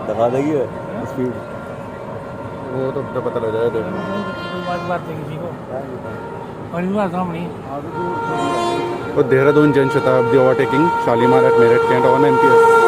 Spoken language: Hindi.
दिखा देगी स्पीड। वो तो पता लग जाएगा देखना। वो Dehradun Jan Shatabdi overtaking Shalimar at Meerut cantt on MPS।